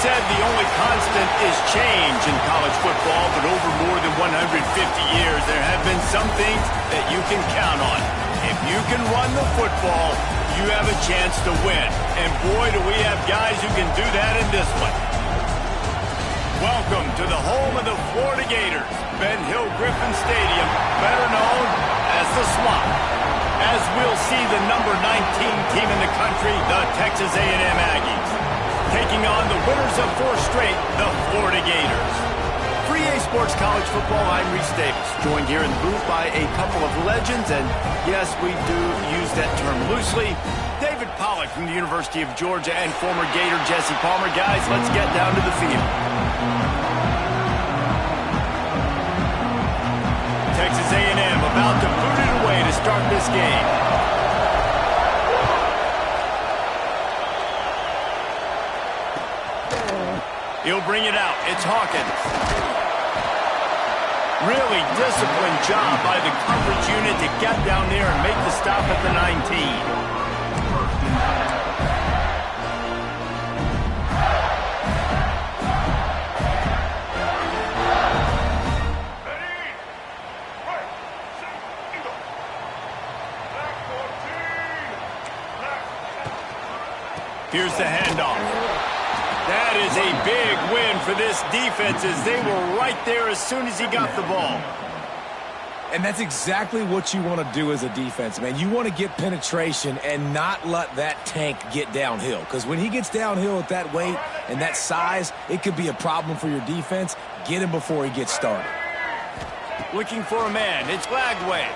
said the only constant is change in college football, but over more than 150 years, there have been some things that you can count on. If you can run the football, you have a chance to win. And boy, do we have guys who can do that in this one. Welcome to the home of the Florida Gators, Ben Hill Griffin Stadium, better known as the Swamp. As we'll see the number 19 team in the country, the Texas A&M Aggies, taking on the winners of 4 straight, the Florida Gators. For EA Sports College Football, I'm Reese Davis, joined here in the booth by a couple of legends, and yes, we do use that term loosely. David Pollack from the University of Georgia and former Gator Jesse Palmer. Guys, let's get down to the field. Texas A&M about to boot it away to start this game. He'll bring it out. It's Hawkins. Really disciplined job by the coverage unit to get down there and make the stop at the 19. Here's the handoff. That is a big win for this defense as they were right there as soon as he got the ball. And that's exactly what you want to do as a defense, man. You want to get penetration and not let that tank get downhill. Because when he gets downhill at that weight and that size, it could be a problem for your defense. Get him before he gets started. Looking for a man. It's Lagway.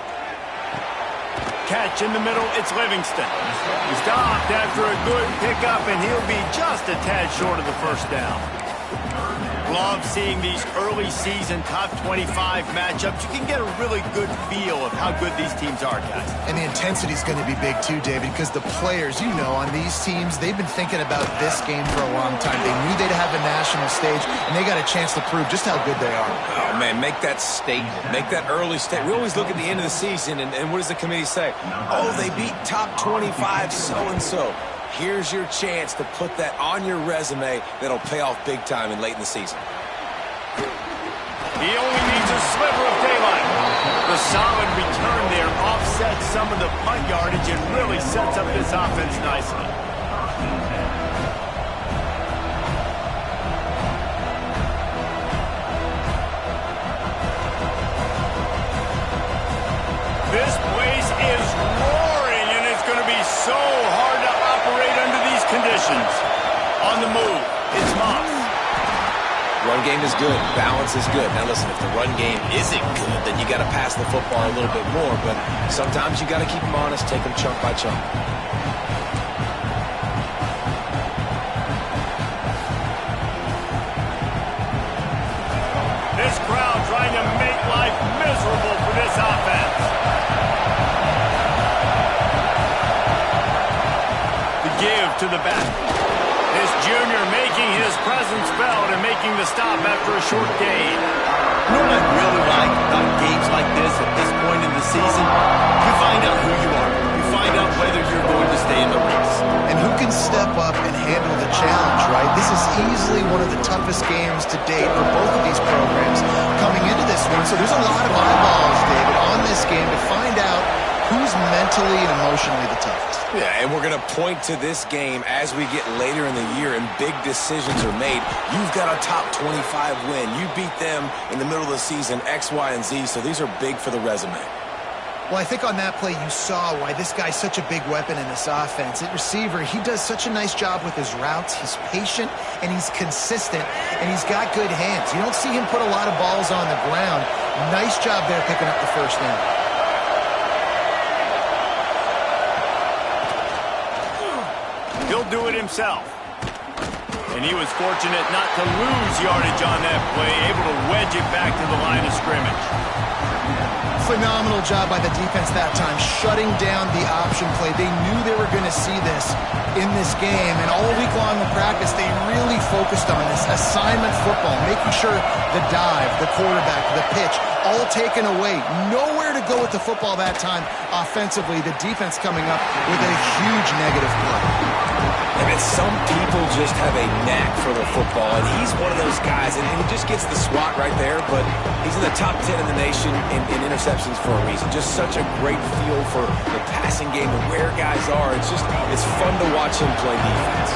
Catch in the middle, it's Livingston. He stopped after a good pickup, and he'll be just a tad short of the first down. Love seeing these early season top 25 matchups. You can get a really good feel of how good these teams are, guys. And the intensity is going to be big too, David, because the players, you know, on these teams, they've been thinking about this game for a long time. They knew they'd have a national stage, and they got a chance to prove just how good they are. Oh, man, make that statement. Make that early statement. We always look at the end of the season, and what does the committee say? Oh, they beat top 25 so-and-so. Here's your chance to put that on your resume that'll pay off big time and late in the season. He only needs a sliver of daylight. The solid return there offsets some of the punt yardage and really sets up this offense nicely. This place is roaring, and it's going to be so hard to operate under these conditions. On the move, it's Moss. Run game is good. Balance is good. Now listen, if the run game isn't good, then you got to pass the football a little bit more. But sometimes you got to keep them honest, take them chunk by chunk. This crowd trying to make life miserable for this offense. The give to the back. This junior making his presence felt and making the stop after a short gain. You know what I really like about games like this at this point in the season? You find out who you are. You find out whether you're going to stay in the race. And who can step up and handle the challenge, right? This is easily one of the toughest games to date for both of these programs coming into this one. So there's a lot of eyeballs, David, on this game to find out who's mentally and emotionally the toughest. Yeah, and we're going to point to this game as we get later in the year and big decisions are made. You've got a top 25 win. You beat them in the middle of the season, X, Y, and Z, so these are big for the resume. Well, I think on that play you saw why this guy's such a big weapon in this offense. At receiver, he does such a nice job with his routes. He's patient, and he's consistent, and he's got good hands. You don't see him put a lot of balls on the ground. Nice job there picking up the first down. He'll do it himself. And he was fortunate not to lose yardage on that play, able to wedge it back to the line of scrimmage. Phenomenal job by the defense that time, shutting down the option play. They knew they were going to see this in this game, and all week long in practice, they really focused on this assignment football, making sure the dive, the quarterback, the pitch, all taken away. Nowhere to don't go with the football that time offensively, the defense coming up with a huge negative play. And some people just have a knack for the football, and he's one of those guys, and he just gets the swat right there, but he's in the top 10 in the nation in interceptions for a reason. Just such a great feel for the passing game and where guys are. It's fun to watch him play defense.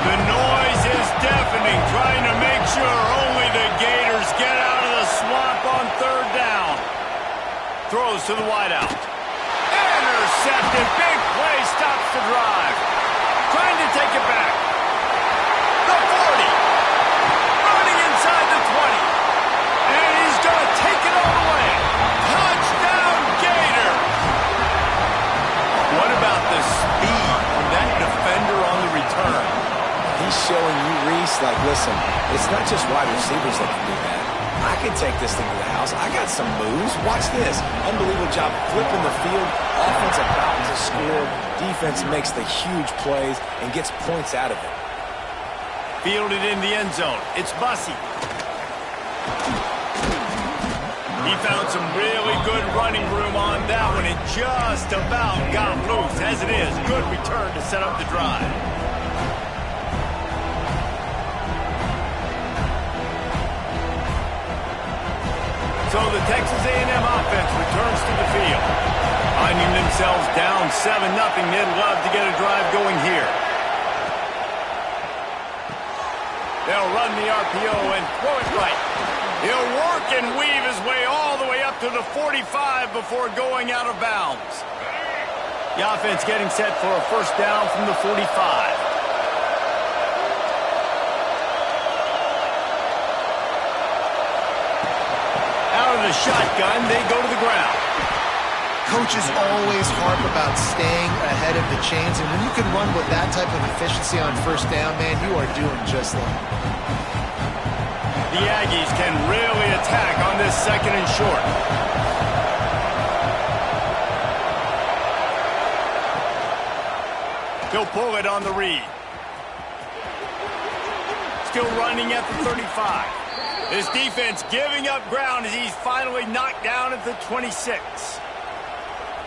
The noise is deafening, trying to make sure only the Gators get out of the swamp on third down. Throws to the wideout. Intercepted. Big play stops the drive. Trying to take it back. The 40. Running inside the 20. And he's going to take it all the way. Touchdown, Gators. What about the speed from that defender on the return? He's showing you, Reese, like, listen, it's not just wide receivers that can do that. I can take this thing to the house. I got some moves. Watch this. Unbelievable job flipping the field. Offense about to score. Defense makes the huge plays and gets points out of it. Fielded in the end zone. It's Bussey. He found some really good running room on that one. It just about got loose. As it is, good return to set up the drive. So the Texas A&M offense returns to the field. Finding themselves down 7-0, they'd love to get a drive going here. They'll run the RPO and throw it right. He'll work and weave his way all the way up to the 45 before going out of bounds. The offense getting set for a first down from the 45. The shotgun, they go to the ground. Coaches always harp about staying ahead of the chains, and when you can run with that type of efficiency on first down, man, you are doing just that. The Aggies can really attack on this second and short. He'll pull it on the read. Still running at the 35. This defense giving up ground as he's finally knocked down at the 26.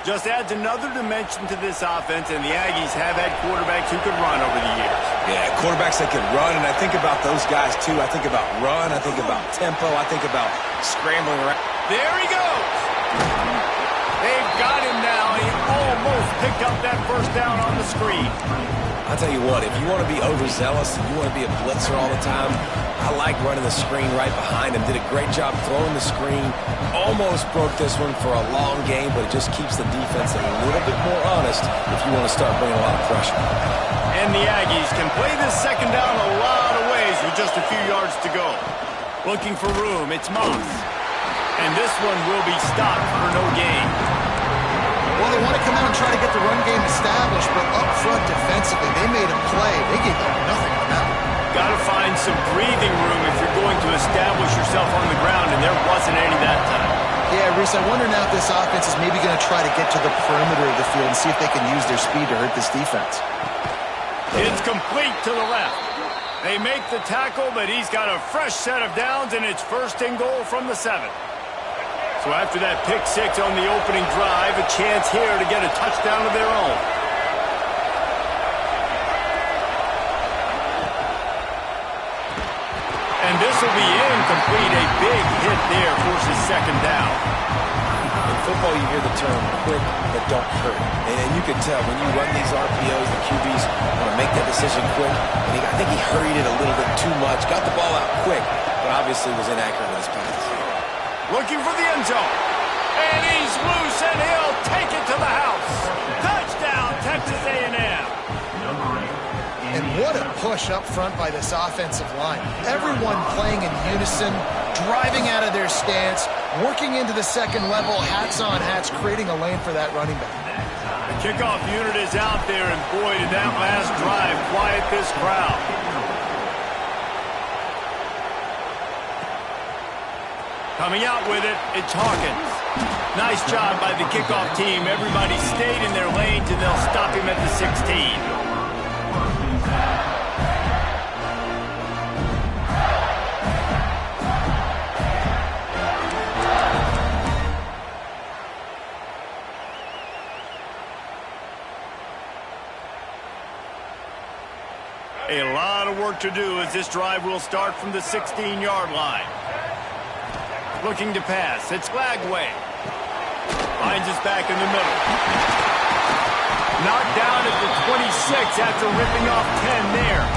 Just adds another dimension to this offense, and the Aggies have had quarterbacks who could run over the years. Yeah, quarterbacks that can run, and I think about those guys, too. I think about run, I think about tempo, I think about scrambling around. There he goes. They've got him now. He almost picked up that first down on the screen. I'll tell you what, if you want to be overzealous and you want to be a blitzer all the time, I like running the screen right behind him. Did a great job throwing the screen. Almost broke this one for a long game, but it just keeps the defense a little bit more honest if you want to start bringing a lot of pressure. And the Aggies can play this second down a lot of ways with just a few yards to go. Looking for room, it's Moss. And this one will be stopped for no gain. Well, they want to come out and try to get the run game established, but up front defensively, they made a play. They gave up nothing on that one. Got to find some breathing room if you're going to establish yourself on the ground, and there wasn't any that time. Yeah, Reese, I wonder now if this offense is maybe going to try to get to the perimeter of the field and see if they can use their speed to hurt this defense. It's complete to the left. They make the tackle, but he's got a fresh set of downs, and it's first and goal from the 7. So after that pick six on the opening drive, a chance here to get a touchdown of their own. And this will be incomplete. A big hit there forces second down. In football, you hear the term quick but don't hurt. And you can tell when you run these RPOs, the QBs want to make that decision quick. And I think he hurried it a little bit too much. Got the ball out quick, but obviously was inaccurate with his pass. Looking for the end zone. And he's loose, and he'll take it to the house. Touchdown, Texas A&M. And what a push up front by this offensive line. Everyone playing in unison, driving out of their stance, working into the second level, hats on hats, creating a lane for that running back. The kickoff unit is out there, and boy, did that last drive quiet this crowd. Coming out with it, it's Hawkins. Nice job by the kickoff team. Everybody stayed in their lanes, and they'll stop him at the 16. A lot of work to do as this drive will start from the 16-yard line. Looking to pass. It's Lagway. Finds his back in the middle. Knocked down at the 26 after ripping off 10 there.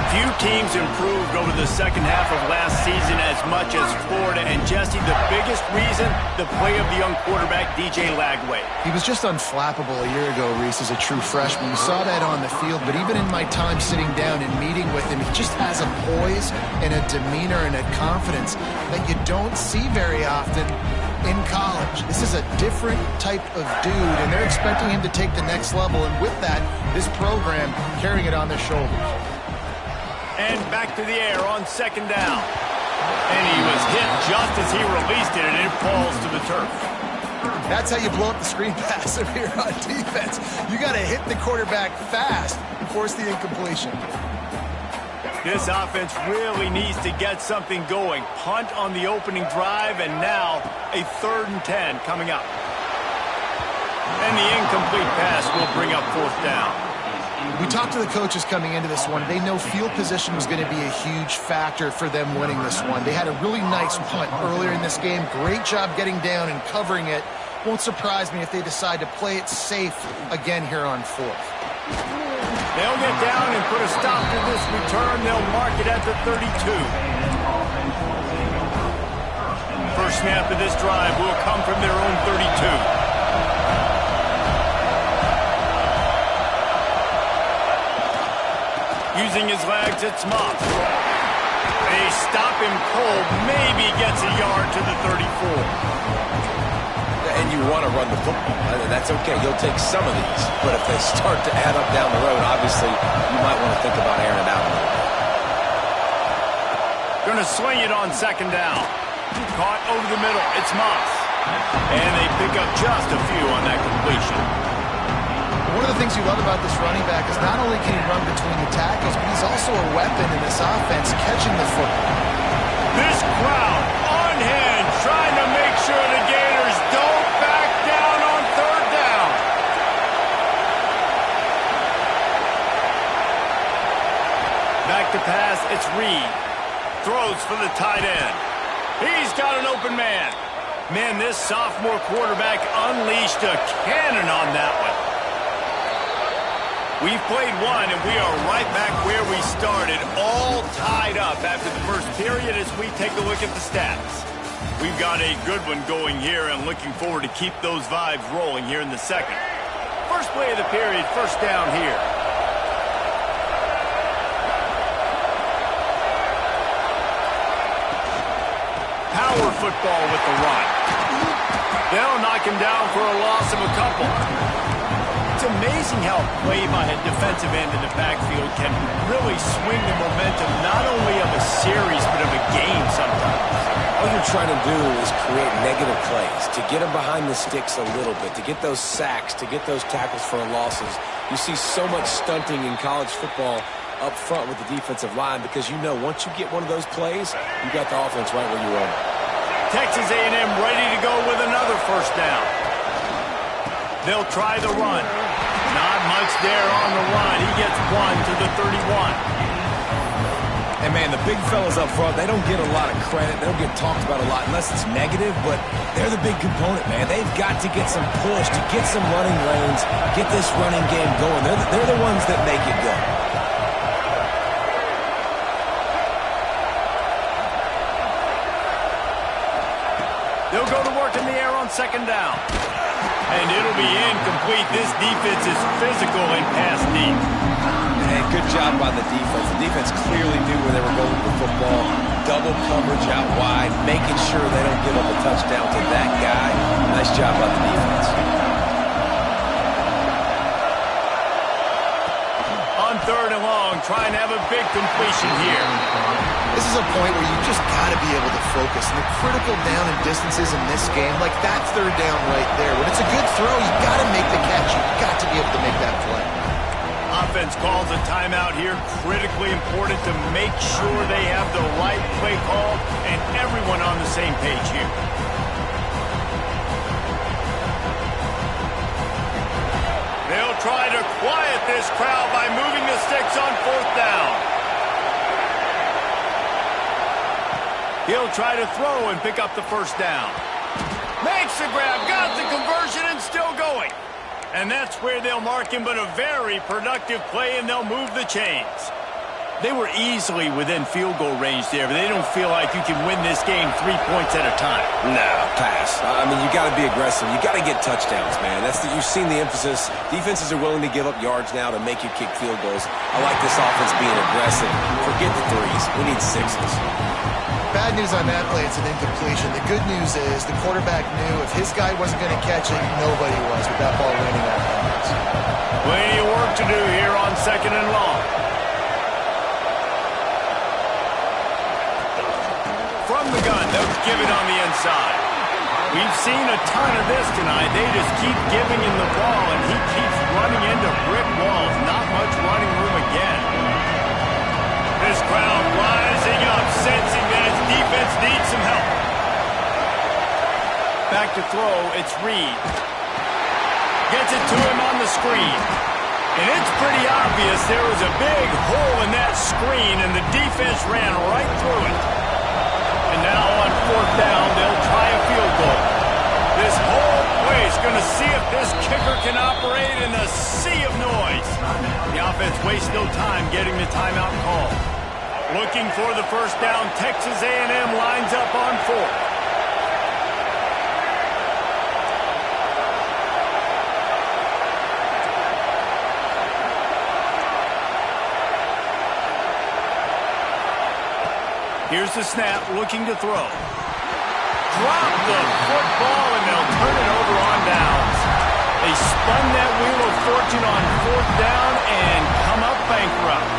Few teams improved over the second half of last season as much as Florida. And Jesse, the biggest reason, the play of the young quarterback, DJ Lagway. He was just unflappable a year ago, Reese, as a true freshman. We saw that on the field, but even in my time sitting down and meeting with him, he just has a poise and a demeanor and a confidence that you don't see very often in college. This is a different type of dude, and they're expecting him to take the next level, and with that, this program carrying it on their shoulders. And back to the air on second down. And he was hit just as he released it, and it falls to the turf. That's how you blow up the screen pass if you're on defense. You got to hit the quarterback fast and force the incompletion. This offense really needs to get something going. Punt on the opening drive, and now a 3rd and 10 coming up. And the incomplete pass will bring up 4th down. We talked to the coaches coming into this one. They know field position was going to be a huge factor for them winning this one. They had a really nice punt earlier in this game. Great job getting down and covering it. Won't surprise me if they decide to play it safe again here on 4th. They'll get down and put a stop to this return. They'll mark it at the 32. First snap of this drive will come from their own 32. Using his legs, it's Moss. They stop him cold, maybe gets a yard to the 34. And you want to run the football. That's okay. You'll take some of these. But if they start to add up down the road, obviously, you might want to think about airing it out a little bit. Going to swing it on second down. Caught over the middle. It's Moss. And they pick up just a few on that completion. One of the things you love about this running back is not only can he run between the tackles, but he's also a weapon in this offense catching the football. This crowd on hand trying to make sure the Gators don't back down on 3rd down. Back to pass, it's Reed. Throws for the tight end. He's got an open man. Man, this sophomore quarterback unleashed a cannon on that one. We've played one, and we are right back where we started, all tied up after the first period as we take a look at the stats. We've got a good one going here and looking forward to keep those vibes rolling here in the second. First play of the period, first down here. Power football with the run. They'll knock him down for a loss of a couple. It's amazing how a play by a defensive end in the backfield can really swing the momentum not only of a series but of a game sometimes. All you're trying to do is create negative plays, to get them behind the sticks a little bit, to get those sacks, to get those tackles for losses. You see so much stunting in college football up front with the defensive line because you know once you get one of those plays, you got the offense right where you want it. Texas A&M ready to go with another first down. They'll try the run. Not much there on the run. He gets one to the 31. And, man, the big fellas up front, they don't get a lot of credit. They don't get talked about a lot unless it's negative, but they're the big component, man. They've got to get some push, to get some running lanes, get this running game going. They're the ones that make it go. They'll go to work in the air on second down. And it'll be incomplete. This defense is physical and pass deep. And good job by the defense. The defense clearly knew where they were going with the football. Double coverage out wide, making sure they don't give up a touchdown to that guy. Nice job by the defense. On 3rd and long, trying to have a big completion here. This is a point where you just got to be able to focus. And the critical down and distances in this game, like that 3rd down right there. When it's a good throw, you got to make the catch. You got to be able to make that play. Offense calls a timeout here. Critically important to make sure they have the right play call and everyone on the same page here. They'll They'll try to quiet this crowd by moving the sticks on 4th down. He'll try to throw and pick up the 1st down. Makes the grab, got the conversion, and still going. And that's where they'll mark him, but a very productive play, and they'll move the chains. They were easily within field goal range there, but they don't feel like you can win this game 3 points at a time. No, pass. I mean, you got to be aggressive. You got to get touchdowns, man. You've seen the emphasis. Defenses are willing to give up yards now to make you kick field goals. I like this offense being aggressive. Forget the threes. We need sixes. Bad news on that play, it's an incompletion. The good news is the quarterback knew if his guy wasn't going to catch it, nobody was with that ball landing out of bounds. Plenty of work to do here on 2nd and long. From the gun, they'll give it on the inside. We've seen a ton of this tonight. They just keep giving him the ball, and he keeps running into brick walls. Not much running room again. This crowd rising up, sensing that its defense needs some help. Back to throw, it's Reed. Gets it to him on the screen. And it's pretty obvious there was a big hole in that screen, and the defense ran right through it. And now on 4th down, they'll try a field goal. This whole place going to see if this kicker can operate in a sea of noise. The offense wastes no time getting the timeout call. Looking for the 1st down, Texas A&M lines up on 4th. Here's the snap, looking to throw. Drop the football, and they'll turn it over on downs. They spun that wheel of fortune on 4th down and come up bankrupt.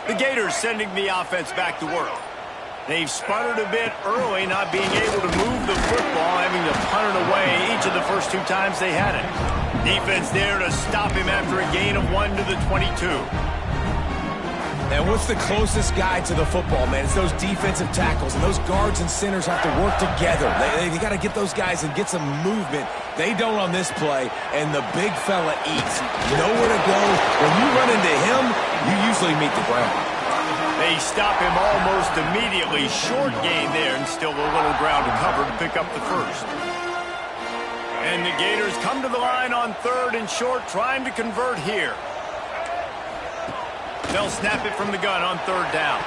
The Gators sending the offense back to work. They've sputtered a bit early, not being able to move the football, having to punt it away each of the first 2 times they had it. Defense there to stop him after a gain of 1 to the 22. And what's the closest guy to the football, man? It's those defensive tackles, and those guards and centers have to work together. They got to get those guys and get some movement. They don't on this play, and the big fella eats. Nowhere to go. When you run into him, you usually meet the ground. They stop him almost immediately. Short gain there, and still a little ground to cover to pick up the 1st. And the Gators come to the line on 3rd and short, trying to convert here. They'll snap it from the gun on 3rd down.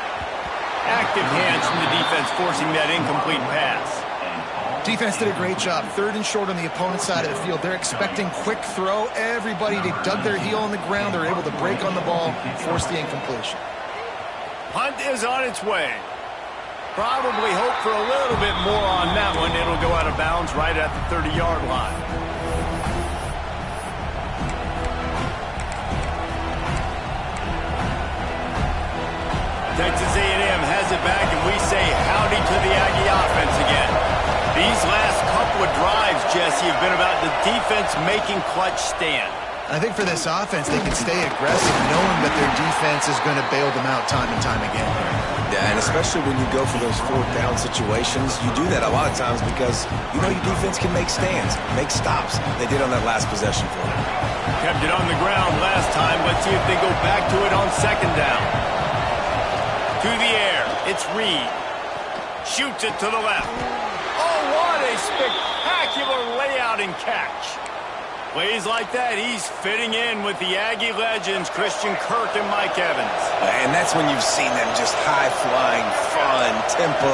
Active hands from the defense forcing that incomplete pass. Defense did a great job. 3rd and short on the opponent's side of the field. They're expecting quick throw. Everybody, they dug their heel on the ground. They're able to break on the ball, force the incompletion. Punt is on its way. Probably hope for a little bit more on that one. It'll go out of bounds right at the 30-yard line. Texas A&M has it back, and we say howdy to the Aggie offense again. These last couple of drives, Jesse, have been about the defense making clutch stand. I think for this offense, they can stay aggressive knowing that their defense is going to bail them out time and time again here. Yeah, and especially when you go for those 4th down situations, you do that a lot of times because you know your defense can make stands, make stops. They did on that last possession for them. Kept it on the ground last time. Let's see if they go back to it on 2nd down. To the air, it's Reed. Shoots it to the left. Oh, what a spectacular layout and catch. Plays like that, he's fitting in with the Aggie legends, Christian Kirk and Mike Evans. And that's when you've seen them just high-flying, fun, tempo,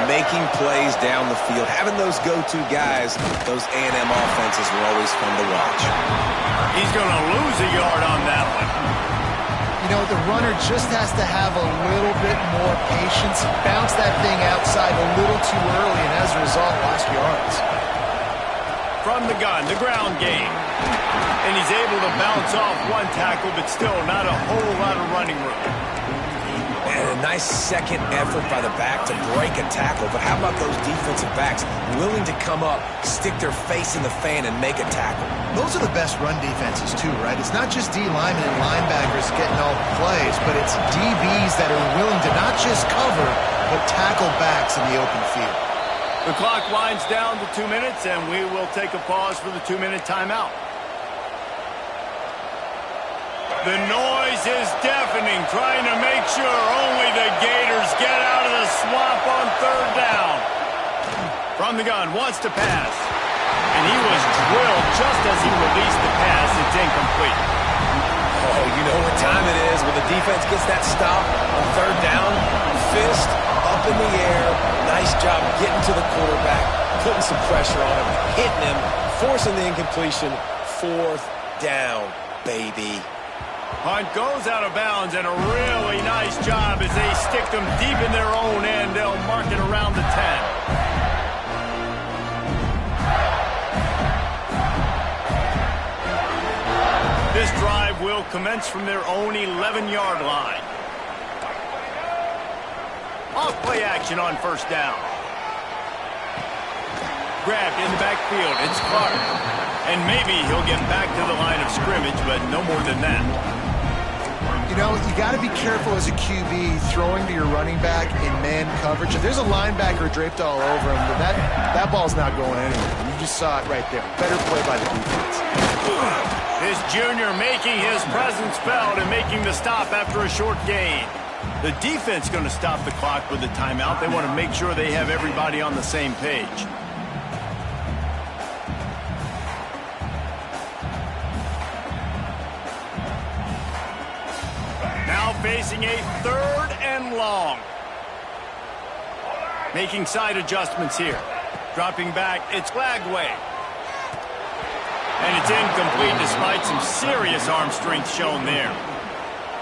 making plays down the field. Having those go-to guys, those A&M offenses were always fun to watch. He's going to lose a yard on that one. You know, the runner just has to have a little bit more patience. Bounce that thing outside a little too early, and as a result, lost yards. From the gun, the ground game. And he's able to bounce off 1 tackle, but still not a whole lot of running room. And a nice second effort by the back to break a tackle. But how about those defensive backs willing to come up, stick their face in the fan, and make a tackle? Those are the best run defenses, too, right? It's not just D linemen and linebackers getting all the plays, but it's DBs that are willing to not just cover, but tackle backs in the open field. The clock winds down to 2 minutes, and we will take a pause for the 2-minute timeout. The noise is deafening, trying to make sure only the Gators get out of the swamp on 3rd down. From the gun, wants to pass. And he was drilled just as he released the pass. It's incomplete. Oh, you know what time it is when the defense gets that stop on 3rd down. Fist up in the air. Nice job getting to the quarterback, putting some pressure on him, hitting him, forcing the incompletion. 4th down, baby. Punt goes out of bounds, and a really nice job as they stick them deep in their own end. They'll mark it around the 10. This drive will commence from their own 11-yard line. Off-play action on 1st down. Grabbed in the backfield. It's Clark. And maybe he'll get back to the line of scrimmage, but no more than that. You know, you got to be careful as a QB throwing to your running back in man coverage. If there's a linebacker draped all over him, then that ball's not going anywhere. And you just saw it right there. Better play by the defense. This junior making his presence felt and making the stop after a short gain. The defense going to stop the clock with a timeout. They want to make sure they have everybody on the same page. Now facing a 3rd and long. Making side adjustments here. Dropping back, it's Lagway. And it's incomplete despite some serious arm strength shown there.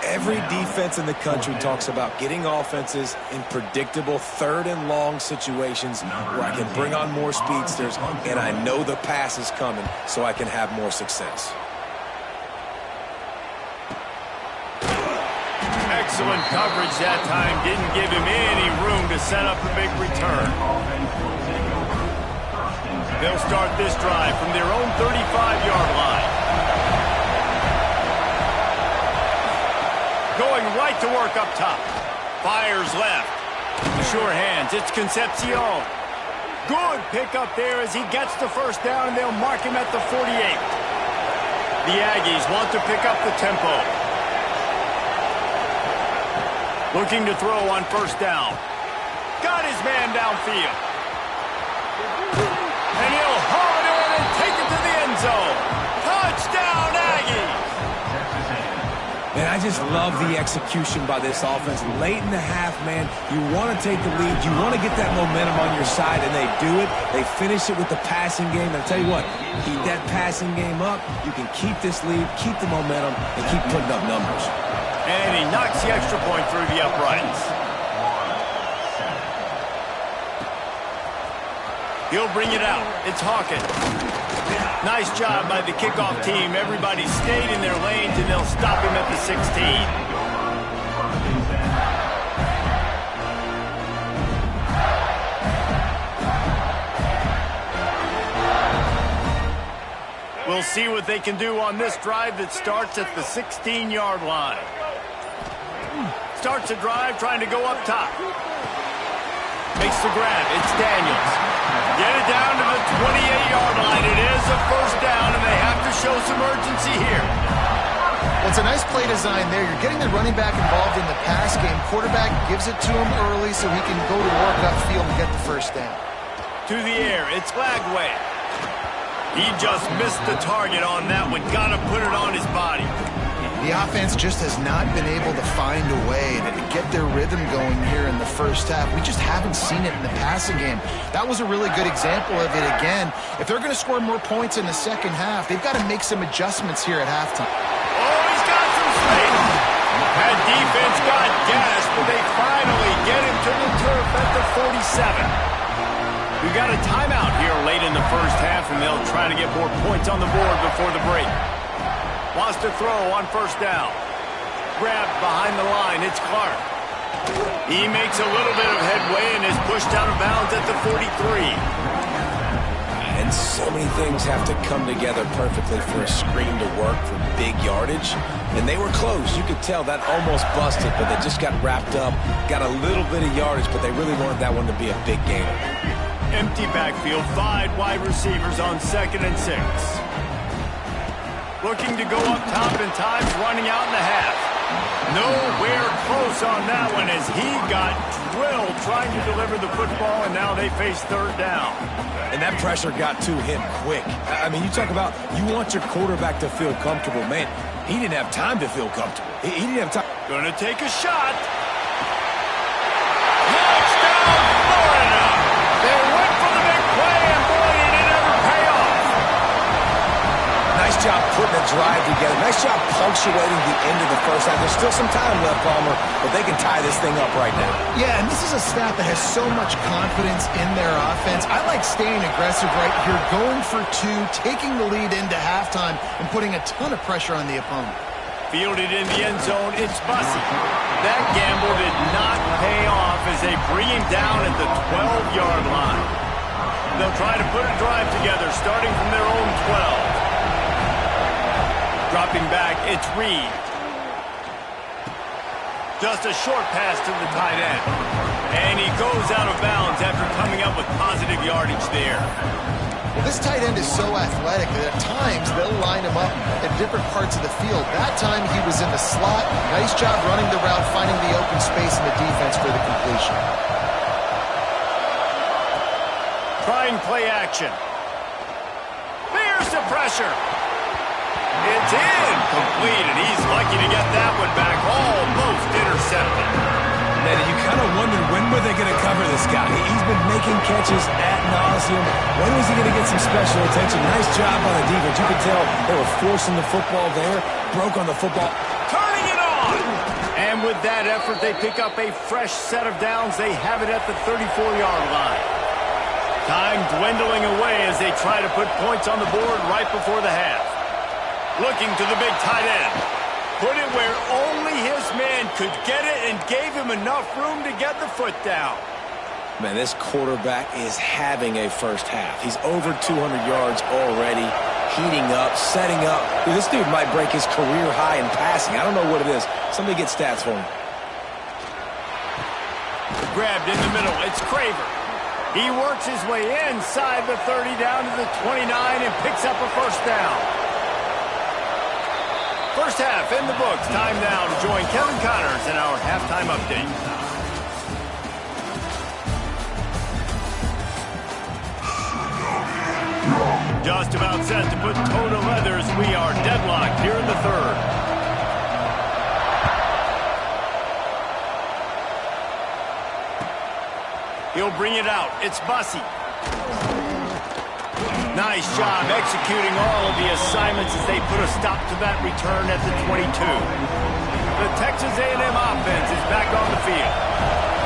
Every defense in the country talks about getting offenses in predictable 3rd and long situations where I can bring on more speedsters and I know the pass is coming so I can have more success. Excellent coverage that time. Didn't give him any room to set up a big return. They'll start this drive from their own 35-yard line. Going right to work up top. Fires left. Sure hands. It's Concepcion. Good pickup there as he gets the 1st down, and they'll mark him at the 48. The Aggies want to pick up the tempo. Looking to throw on 1st down. Got his man downfield. And he'll haul it in and take it to the end zone. Touchdown, Aggies! And I just love the execution by this offense. Late in the half, man, you want to take the lead. You want to get that momentum on your side, and they do it. They finish it with the passing game. And I tell you what, keep that passing game up. You can keep this lead, keep the momentum, and keep putting up numbers. And he knocks the extra point through the uprights. He'll bring it out. It's Hawkins. Nice job by the kickoff team. Everybody stayed in their lanes, and they'll stop him at the 16. We'll see what they can do on this drive that starts at the 16-yard line. Starts a drive trying to go up top. Makes the grab. It's Daniels. Get it down to the 28-yard line. It is a 1st down, and they have to show some urgency here. Well, it's a nice play design there. You're getting the running back involved in the pass game. Quarterback gives it to him early so he can go to work upfield and get the 1st down. To the air. It's Lagway. He just missed the target on that one. Got to put it on his body. The offense just has not been able to find a way to get their rhythm going here in the 1st half. We just haven't seen it in the passing game. That was a really good example of it again. If they're going to score more points in the 2nd half, they've got to make some adjustments here at halftime. Oh, he's got some space. That defense got gassed, but they finally get him to the turf at the 47. We've got a timeout here late in the 1st half, and they'll try to get more points on the board before the break. Wants to throw on 1st down. Grabbed behind the line. It's Clark. He makes a little bit of headway and is pushed out of bounds at the 43. And so many things have to come together perfectly for a screen to work for big yardage. And they were close. You could tell that almost busted, but they just got wrapped up, got a little bit of yardage, but they really wanted that one to be a big gainer. Empty backfield, 5 wide receivers on 2nd and 6. Looking to go up top in times, running out in the half. Nowhere close on that one as he got drilled trying to deliver the football, and now they face 3rd down. And that pressure got to him quick. I mean, you talk about you want your quarterback to feel comfortable. Man, he didn't have time to feel comfortable. He didn't have time. Gonna take a shot. Touchdown, Florida! They went for the big play, and boy, did it ever pay off. Nice job putting a drive together. Nice job punctuating the end of the first half. There's still some time left, Palmer, but they can tie this thing up right now. Yeah, and this is a staff that has so much confidence in their offense. I like staying aggressive right here, going for 2, taking the lead into halftime, and putting a ton of pressure on the opponent. Fielded in the end zone, it's Bussey. That gamble did not pay off as they bring him down at the 12-yard line. They'll try to put a drive together, starting from their own 12. Dropping back, it's Reed. Just a short pass to the tight end. And he goes out of bounds after coming up with positive yardage there. Well, this tight end is so athletic that at times they'll line him up in different parts of the field. That time he was in the slot. Nice job running the route, finding the open space in the defense for the completion. Trying play action. There's the pressure. It's incomplete, and he's lucky to get that one back. Almost intercepted. Man, you kind of wondered when were they going to cover this guy. He's been making catches ad nauseum. When was he going to get some special attention? Nice job on the defense. You could tell they were forcing the football there. Broke on the football. Turning it on! And with that effort, they pick up a fresh set of downs. They have it at the 34-yard line. Time dwindling away as they try to put points on the board right before the half. Looking to the big tight end. Put it where only his man could get it and gave him enough room to get the foot down. Man, this quarterback is having a first half. He's over 200 yards already, heating up, setting up. Dude, this dude might break his career high in passing. I don't know what it is. Somebody get stats for him. Grabbed in the middle. It's Craver. He works his way inside the 30 down to the 29 and picks up a first down. First half in the books. Time now to join Kevin Connors in our halftime update. Just about set to put toe to leathers. We are deadlocked here in the 3rd. He'll bring it out. It's Bussey. Nice job executing all of the assignments as they put a stop to that return at the 22. The Texas A&M offense is back on the field.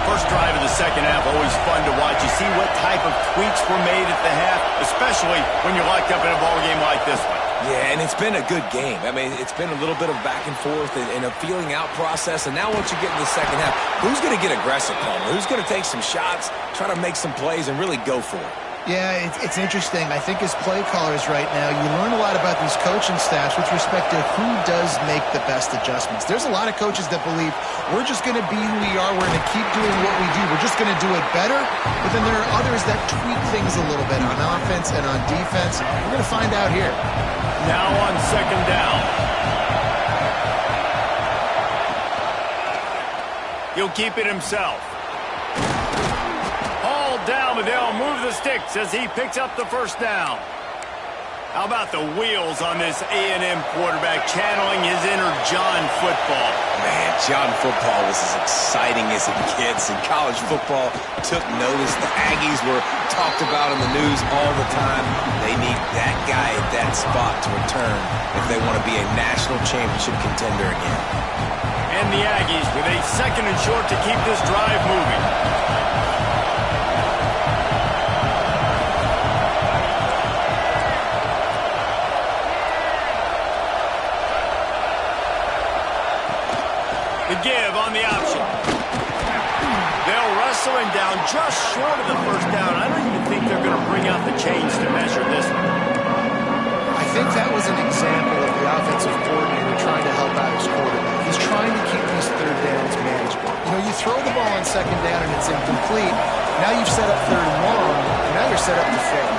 First drive of the second half, always fun to watch. You see what type of tweaks were made at the half, especially when you're locked up in a ball game like this one. Yeah, and it's been a good game. I mean, it's been a little bit of back and forth and a feeling out process. And now once you get in the second half, who's going to get aggressive, Palmer? Who's going to take some shots, try to make some plays, and really go for it? Yeah, it's interesting. I think as play callers right now, you learn a lot about these coaching staffs with respect to who does make the best adjustments. There's a lot of coaches that believe we're just going to be who we are. We're going to keep doing what we do. We're just going to do it better. But then there are others that tweak things a little bit on offense and on defense. We're going to find out here. Now on second down. He'll keep it himself. Down, but they'll move the sticks as he picks up the first down. How about the wheels on this A&M quarterback channeling his inner John Football? Man, John Football was as exciting as it gets, and college football took notice. The Aggies were talked about in the news all the time. They need that guy at that spot to return if they want to be a national championship contender again. And the Aggies with a second and short to keep this drive moving. The give on the option. They'll wrestle him down just short of the first down. I don't even think they're going to bring out the chains to measure this one. I think that was an example of the offensive coordinator trying to help out his trying to keep these third downs manageable. You know, you throw the ball on second down and it's incomplete. Now you've set up third and long, and now you're set up to fail.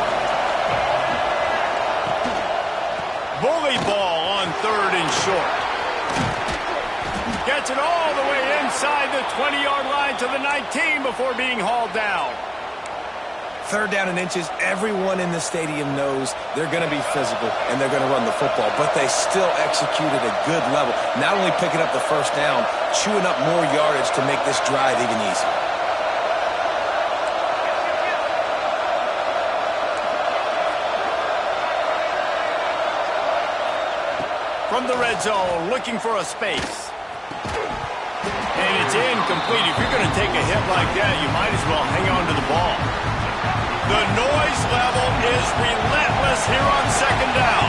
Bully ball on third and short. Gets it all the way inside the 20-yard line to the 19 before being hauled down. Third down and inches, everyone in the stadium knows they're going to be physical and they're going to run the football, but they still execute at a good level. Not only picking up the first down, chewing up more yardage to make this drive even easier. From the red zone, looking for a space. And it's incomplete. If you're going to take a hit like that, you might as well hang on to the ball. The noise level is relentless here on second down.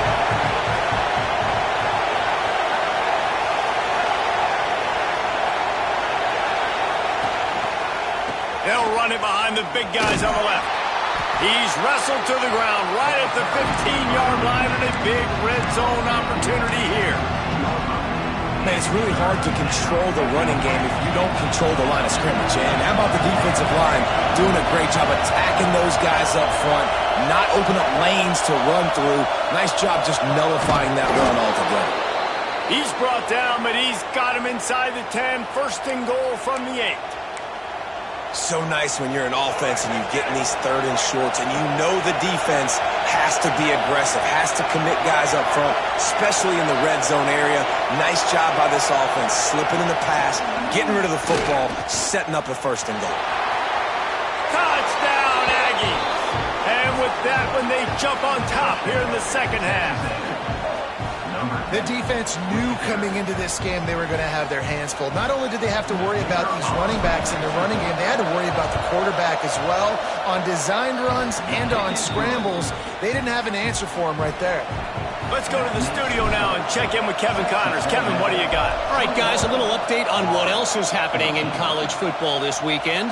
They'll run it behind the big guys on the left. He's wrestled to the ground right at the 15-yard line and a big red zone opportunity here. Man, it's really hard to control the running game if you don't control the line of scrimmage. And how about the defensive line doing a great job attacking those guys up front, not open up lanes to run through. Nice job just nullifying that run altogether. He's brought down, but he's got him inside the 10. First and goal from the 8. So nice when you're an offense and you get in these third and shorts and you know the defense has to be aggressive, has to commit guys up front, especially in the red zone area. Nice job by this offense, slipping in the pass, getting rid of the football, setting up a first and goal. Touchdown, Aggies! And with that one, they jump on top here in the second half. The defense knew coming into this game they were going to have their hands full. Not only did they have to worry about these running backs in their running game, they had to worry about the quarterback as well. On designed runs and on scrambles, they didn't have an answer for him right there. Let's go to the studio now and check in with Kevin Connors. Kevin, what do you got? All right, guys, a little update on what else is happening in college football this weekend.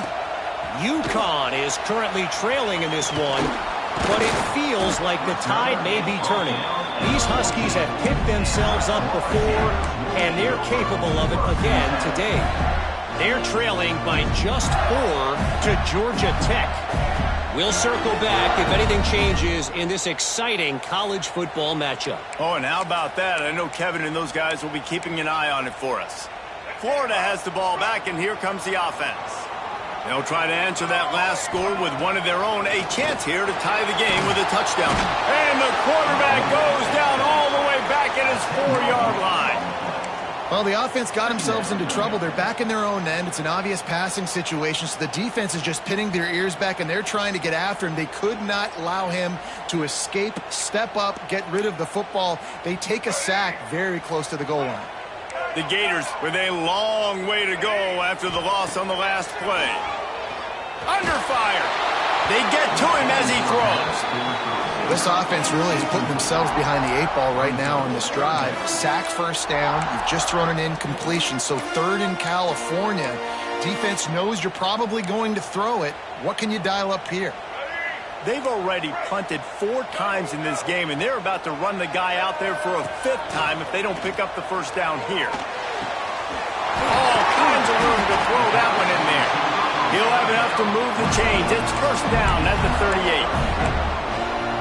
UConn is currently trailing in this one, but it feels like the tide may be turning. These Huskies have picked themselves up before, and they're capable of it again today. They're trailing by just 4 to Georgia Tech. We'll circle back if anything changes in this exciting college football matchup. Oh, and how about that? I know Kevin and those guys will be keeping an eye on it for us. Florida has the ball back, and here comes the offense. They'll try to answer that last score with one of their own. A chance here to tie the game with a touchdown. And the quarterback goes down all the way back at his 4-yard line. Well, the offense got themselves into trouble. They're back in their own end. It's an obvious passing situation, so the defense is just pinning their ears back, and they're trying to get after him. They could not allow him to escape, step up, get rid of the football. They take a sack very close to the goal line. The Gators with a long way to go after the loss on the last play. Under fire. They get to him as he throws. This offense really is putting themselves behind the 8 ball right now on this drive. Sacked first down. You've just thrown an incompletion. So third in California. Defense knows you're probably going to throw it. What can you dial up here? They've already punted 4 times in this game, and they're about to run the guy out there for a 5th time if they don't pick up the first down here. All kinds of room to throw that one in there. He'll have enough to move the chains. It's first down at the 38.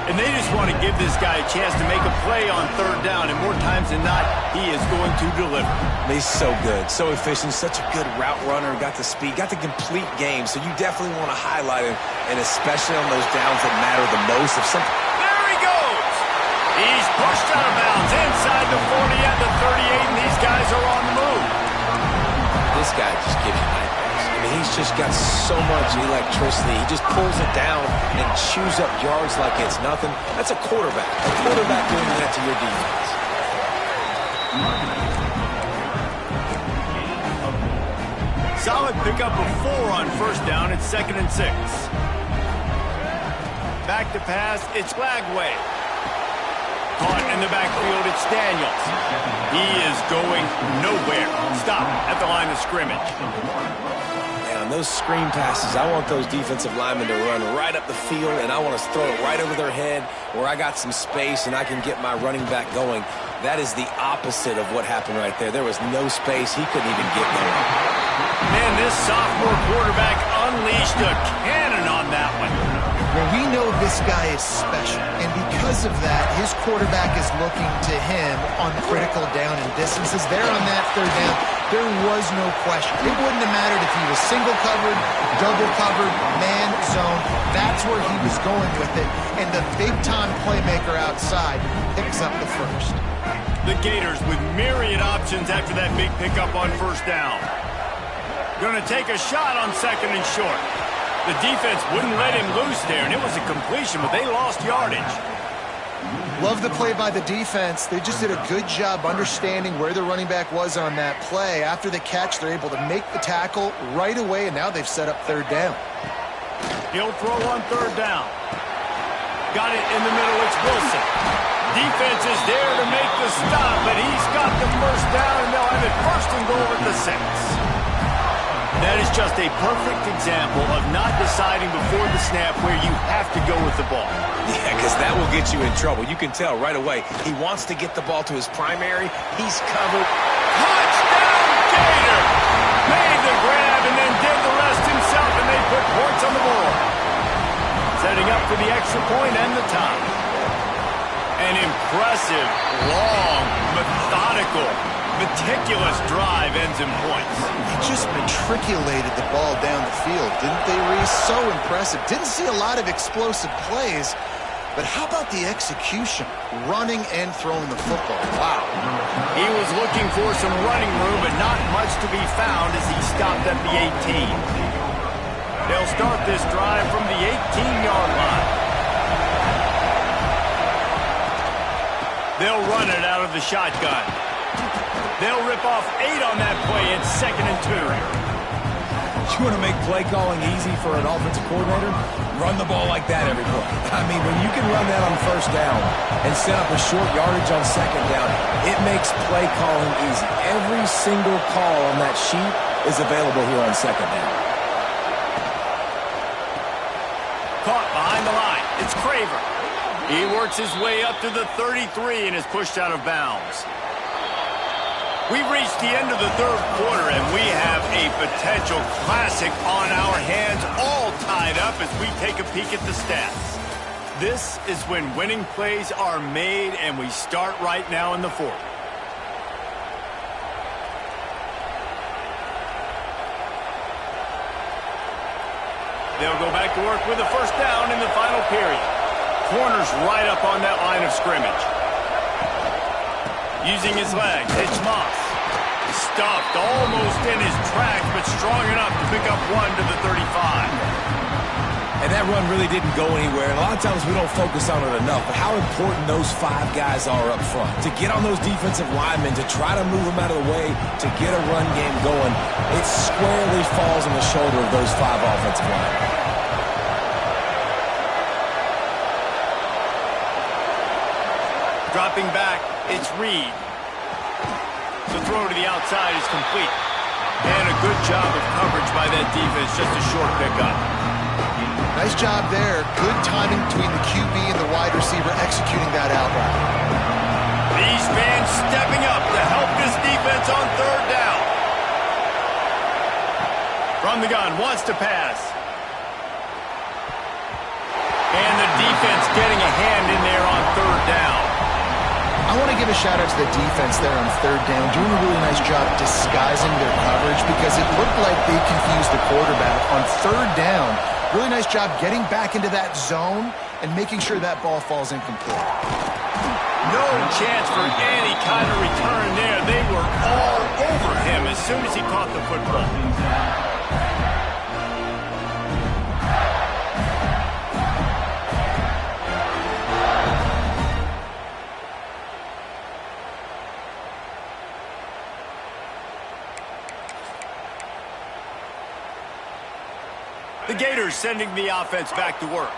And they just want to give this guy a chance to make a play on third down, and more times than not, he is going to deliver. He's so good, so efficient, such a good route runner, got the speed, got the complete game, so you definitely want to highlight him, and especially on those downs that matter the most. There he goes! He's pushed out of bounds inside the 40 at the 38, and these guys are on the move. This guy just gives you nightmares. I mean, he's just got so much electricity. He just pulls it down and chews up yards like it's nothing. That's a quarterback. A quarterback doing that to your defense. Solid pickup of 4 on first down. It's 2nd and 6. Back to pass. It's Lagway. Caught in the backfield. It's Daniels. He is going nowhere. Stop at the line of scrimmage. And on those screen passes, I want those defensive linemen to run right up the field, and I want to throw it right over their head where I got some space and I can get my running back going. That is the opposite of what happened right there. There was no space. He couldn't even get going. Man, this sophomore quarterback unleashed a cannon on that one. Well, we know this guy is special, and because of that, his quarterback is looking to him on critical down and distances. There on that third down, there was no question. It wouldn't have mattered if he was single covered, double covered, man, zone. That's where he was going with it, and the big-time playmaker outside picks up the first. The Gators with myriad options after that big pickup on first down. Going to take a shot on second and short. The defense wouldn't let him loose there, and it was a completion, but they lost yardage. Love the play by the defense. They just did a good job understanding where the running back was on that play. After the catch, they're able to make the tackle right away, and now they've set up third down. He'll throw on third down. Got it in the middle. It's Wilson. Defense is there to make the stop, but he's got the first down, and they'll have it first and goal at the 6. That is just a perfect example of not deciding before the snap where you have to go with the ball. Yeah, because that will get you in trouble. You can tell right away. He wants to get the ball to his primary. He's covered. Touchdown, Gator! Made the grab and then did the rest himself, and they put points on the board. Setting up for the extra point and the tie. An impressive, long, methodical, meticulous drive ends in points. They just matriculated the ball down the field, didn't they, Reese? So impressive. Didn't see a lot of explosive plays, but how about the execution? Running and throwing the football. Wow. He was looking for some running room, but not much to be found as he stopped at the 18. They'll start this drive from the 18-yard line. They'll run it out of the shotgun. They'll rip off 8 on that play. It's 2nd and 2. You want to make play calling easy for an offensive coordinator? Run the ball like that every play. I mean, when you can run that on first down and set up a short yardage on second down, it makes play calling easy. Every single call on that sheet is available here on second down. Caught behind the line. It's Craver. He works his way up to the 33 and is pushed out of bounds. We've reached the end of the third quarter, and we have a potential classic on our hands, all tied up as we take a peek at the stats. This is when winning plays are made, and we start right now in the fourth. They'll go back to work with a first down in the final period. Corner's right up on that line of scrimmage. Using his legs, it's Moss. Stuffed almost in his tracks, but strong enough to pick up 1 to the 35. And that run really didn't go anywhere. And a lot of times we don't focus on it enough, but how important those 5 guys are up front. To get on those defensive linemen, to try to move them out of the way, to get a run game going, it squarely falls on the shoulder of those 5 offensive linemen. Dropping back, it's Reed. The throw to the outside is complete. And a good job of coverage by that defense, just a short pickup. Nice job there. Good timing between the QB and the wide receiver executing that out route. These fans stepping up to help this defense on third down. From the gun, wants to pass. And the defense getting a hand in there on third down. I want to give a shout-out to the defense there on third down, doing a really nice job disguising their coverage because it looked like they confused the quarterback. On third down, really nice job getting back into that zone and making sure that ball falls incomplete. No chance for any kind of return there. They were all over him as soon as he caught the football. The Gators sending the offense back to work.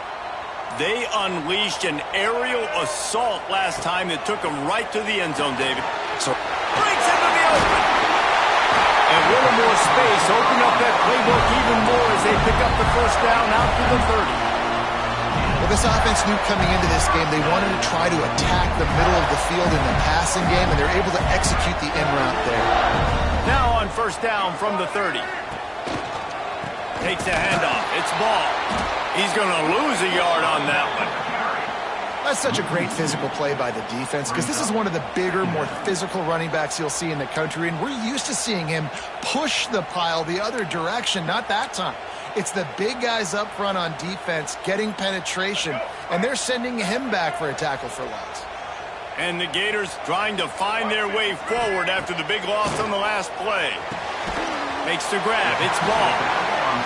They unleashed an aerial assault last time that took them right to the end zone, David. So breaks into the open. And a little more space opened up that playbook even more as they pick up the first down out to the 30. Well, this offense knew coming into this game they wanted to try to attack the middle of the field in the passing game, and they're able to execute the in route there. Now on first down from the 30. Takes a handoff. It's ball. He's going to lose a yard on that one. That's such a great physical play by the defense because this is one of the bigger, more physical running backs you'll see in the country, and we're used to seeing him push the pile the other direction. Not that time. It's the big guys up front on defense getting penetration, and they're sending him back for a tackle for loss. And the Gators trying to find their way forward after the big loss on the last play. Makes the grab. It's ball.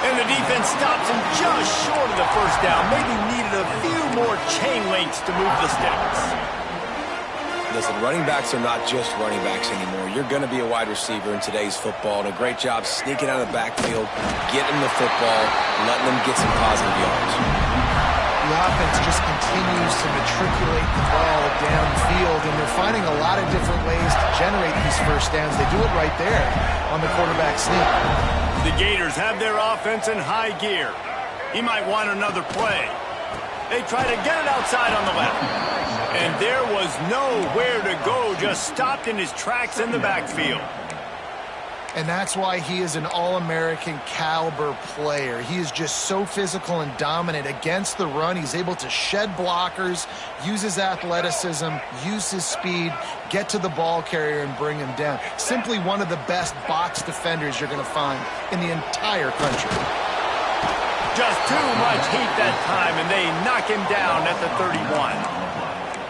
And the defense stops him just short of the first down. Maybe needed a few more chain links to move the sticks. Listen, running backs are not just running backs anymore. You're going to be a wide receiver in today's football, and a great job sneaking out of the backfield, getting the football, letting them get some positive yards. The offense just continues to matriculate the ball downfield, and they're finding a lot of different ways to generate these first downs. They do it right there on the quarterback sneak. The Gators have their offense in high gear. He might want another play. They try to get it outside on the left. And there was nowhere to go, just stopped in his tracks in the backfield. And that's why he is an All-American caliber player. He is just so physical and dominant against the run. He's able to shed blockers, use his athleticism, use his speed, get to the ball carrier and bring him down. Simply one of the best box defenders you're going to find in the entire country. Just too much heat that time, and they knock him down at the 31.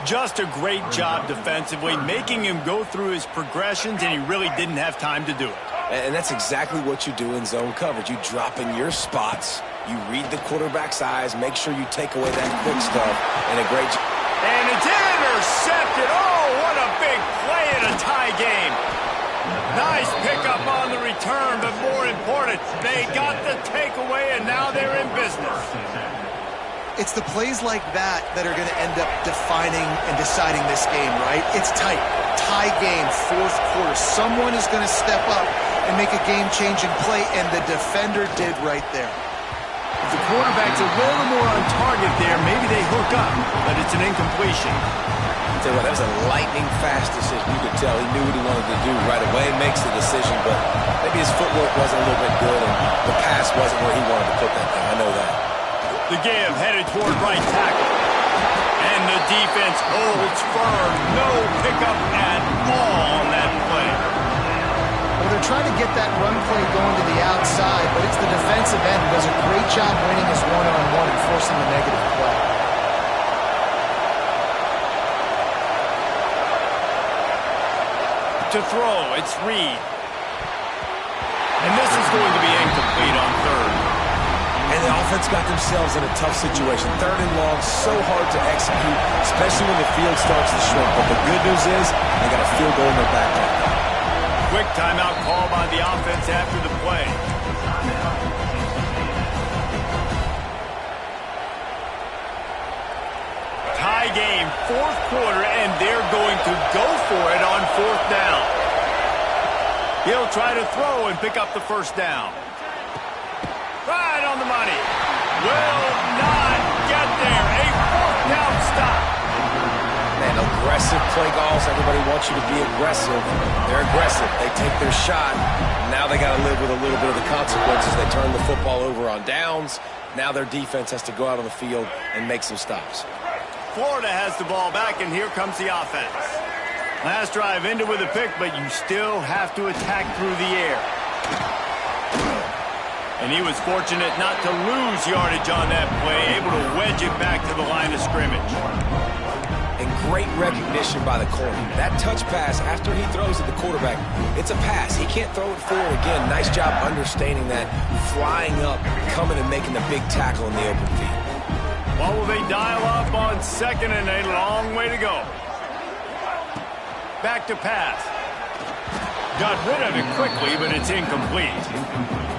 Just a great job defensively, making him go through his progressions, and he really didn't have time to do it. And that's exactly what you do in zone coverage. You drop in your spots, you read the quarterback's eyes, make sure you take away that quick stuff, and a great... And it's intercepted! Oh, what a big play in a tie game! Nice pickup on the return, but more important, they got the takeaway, and now they're in business. It's the plays like that that are going to end up defining and deciding this game, right? It's tight. Tie game, fourth quarter. Someone is going to step up and make a game-changing play, and the defender did right there. If the quarterback's a little more on target there, maybe they hook up, but it's an incompletion. I'll tell you what, that was a lightning-fast decision. You could tell he knew what he wanted to do right away, makes the decision, but maybe his footwork wasn't a little bit good, and the pass wasn't where he wanted to put that thing. I know that. The give headed toward right tackle. And the defense holds firm. No pickup at all on that play. Well, they're trying to get that run play going to the outside, but it's the defensive end who does a great job winning his one-on-one and forcing the negative play. To throw, it's Reed. And this is going to be incomplete on third. And the offense got themselves in a tough situation. Third and long, so hard to execute, especially when the field starts to shrink. But the good news is they got a field goal in their back pocket. Quick timeout call by the offense after the play. Tie game, fourth quarter, and they're going to go for it on fourth down. He'll try to throw and pick up the first down. Right on the money. Will not get there. A fourth down stop. Man, aggressive play calls. Everybody wants you to be aggressive. They're aggressive. They take their shot. Now they got to live with a little bit of the consequences. They turn the football over on downs. Now their defense has to go out on the field and make some stops. Florida has the ball back, and here comes the offense. Last drive ended with a pick, but you still have to attack through the air. And he was fortunate not to lose yardage on that play, able to wedge it back to the line of scrimmage. And great recognition by the corner. That touch pass after he throws at the quarterback, it's a pass. He can't throw it forward again. Nice job understanding that, flying up, coming and making the big tackle in the open field. Well, will they dial up on second and a long way to go? Back to pass. Got rid of it quickly, but it's incomplete.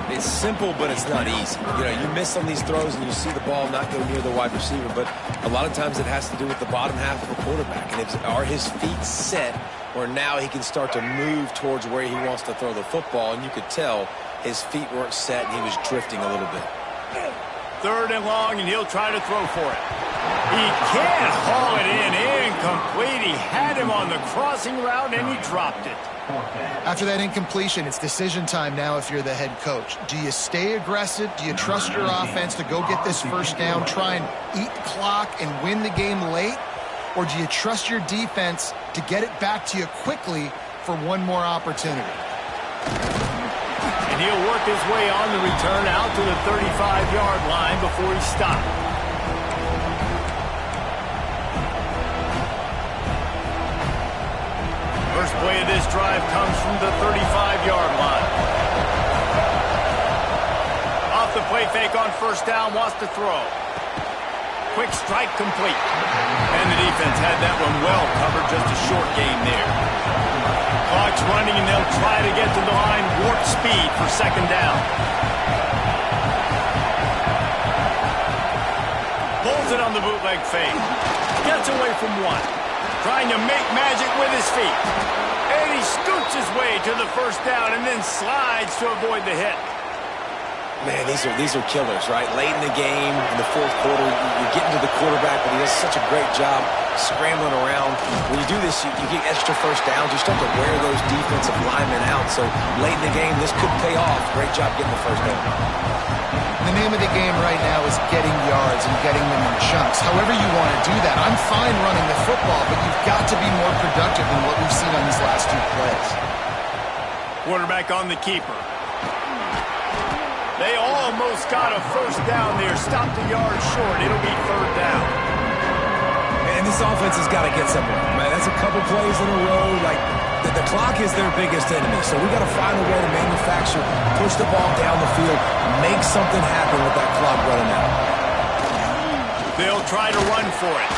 It's simple, but it's not easy. You know, you miss on these throws and you see the ball not go near the wide receiver, but a lot of times it has to do with the bottom half of the quarterback. And are his feet set where now he can start to move towards where he wants to throw the football? And you could tell his feet weren't set and he was drifting a little bit. Third and long, and he'll try to throw for it. He can't haul it in. Incomplete. He had him on the crossing route, and he dropped it. After that incompletion, it's decision time now if you're the head coach. Do you stay aggressive? Do you trust your offense to go get this first down, try and eat the clock and win the game late? Or do you trust your defense to get it back to you quickly for one more opportunity? And he'll work his way on the return out to the 35-yard line before he stopped. First play of this drive comes from the 35-yard line. Off the play fake on first down, wants to throw. Quick strike complete. And the defense had that one well covered, just a short gain there. Clock's running, and they'll try to get to the line, warp speed for second down. Pulls it on the bootleg fake. Gets away from one. Trying to make magic with his feet. And he scoots his way to the first down and then slides to avoid the hit. Man, these are killers, right? Late in the game, in the fourth quarter, you're getting to the quarterback, but he does such a great job scrambling around. When you do this, you get extra first downs. You start to wear those defensive linemen out. So late in the game, this could pay off. Great job getting the first down. The name of the game right now is getting yards and getting them in chunks. However you want to do that. I'm fine running the football, but you've got to be more productive than what we've seen on these last two plays. Quarterback on the keeper. They almost got a first down there. Stopped a yard short. It'll be third down. And this offense has got to get somewhere. Man, that's a couple plays in a row. Like, the clock is their biggest enemy. So we got to find a way to manufacture, push the ball down the field, make something happen with that clock running out. They'll try to run for it.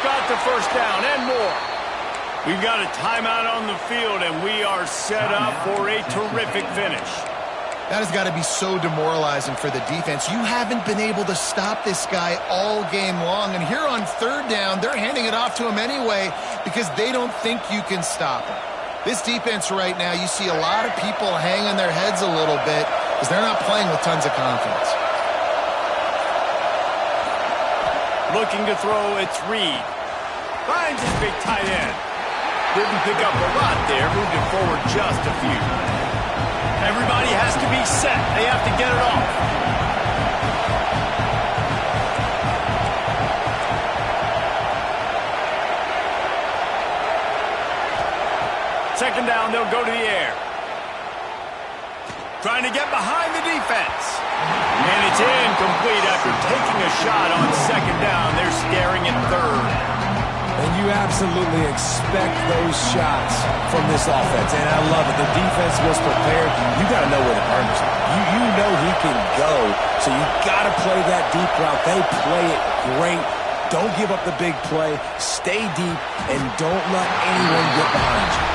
Got the first down and more. We've got a timeout on the field, and we are set up for a terrific finish. That has got to be so demoralizing for the defense. You haven't been able to stop this guy all game long. And here on third down, they're handing it off to him anyway because they don't think you can stop him. This defense right now, you see a lot of people hanging their heads a little bit because they're not playing with tons of confidence. Looking to throw, it's Reed. Finds his big tight end. Didn't pick up a lot there, moved it forward just a few. Everybody has to be set. They have to get it off. Second down, they'll go to the air. Trying to get behind the defense. And it's incomplete after taking a shot on second down. They're staring at third. And you absolutely expect those shots from this offense. And I love it. The defense was prepared. You got to know where to punish him. You know he can go. So you got to play that deep route. They play it great. Don't give up the big play. Stay deep and don't let anyone get behind you.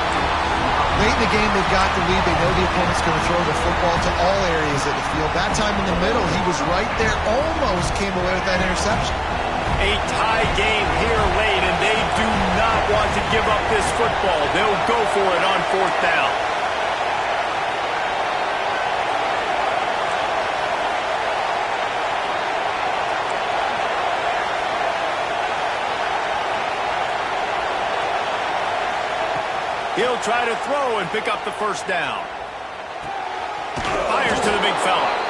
Late in the game, they've got the lead. They know the opponent's going to throw the football to all areas of the field. That time in the middle, he was right there. Almost came away with that interception. A tie game here late, and they do not want to give up this football. They'll go for it on fourth down. He'll try to throw and pick up the first down. Fires to the big fella.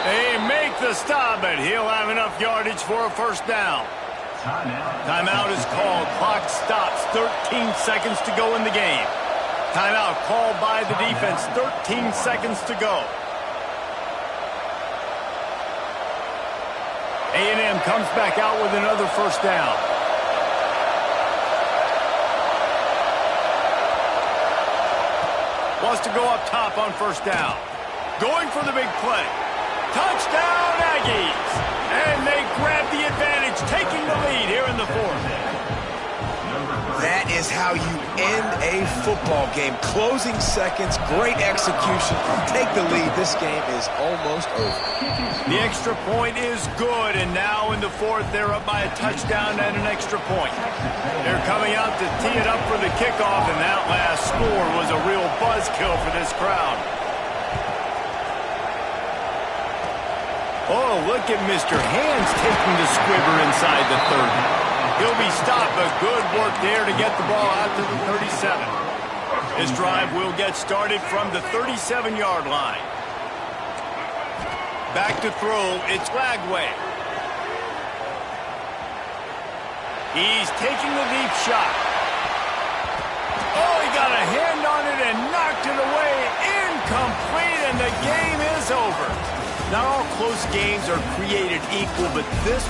They make the stop, and he'll have enough yardage for a first down. Timeout is called. Clock stops. 13 seconds to go in the game. Timeout called by the defense. 13 seconds to go. A&M comes back out with another first down. Wants to go up top on first down. Going for the big play. Touchdown, Aggies! And they grab the advantage, taking the lead here in the fourth. That is how you end a football game. Closing seconds, great execution. Take the lead. This game is almost over. The extra point is good, and now in the fourth, they're up by a touchdown and an extra point. They're coming out to tee it up for the kickoff, and that last score was a real buzzkill for this crowd. Oh, look at Mr. Hands taking the squibber inside the 30. He'll be stopped, but good work there to get the ball out to the 37. This drive will get started from the 37-yard line. Back to throw, it's Lagway. He's taking the deep shot. Oh, he got a hand on it and knocked it away. Incomplete, and the game is over. Not all close games are created equal, but this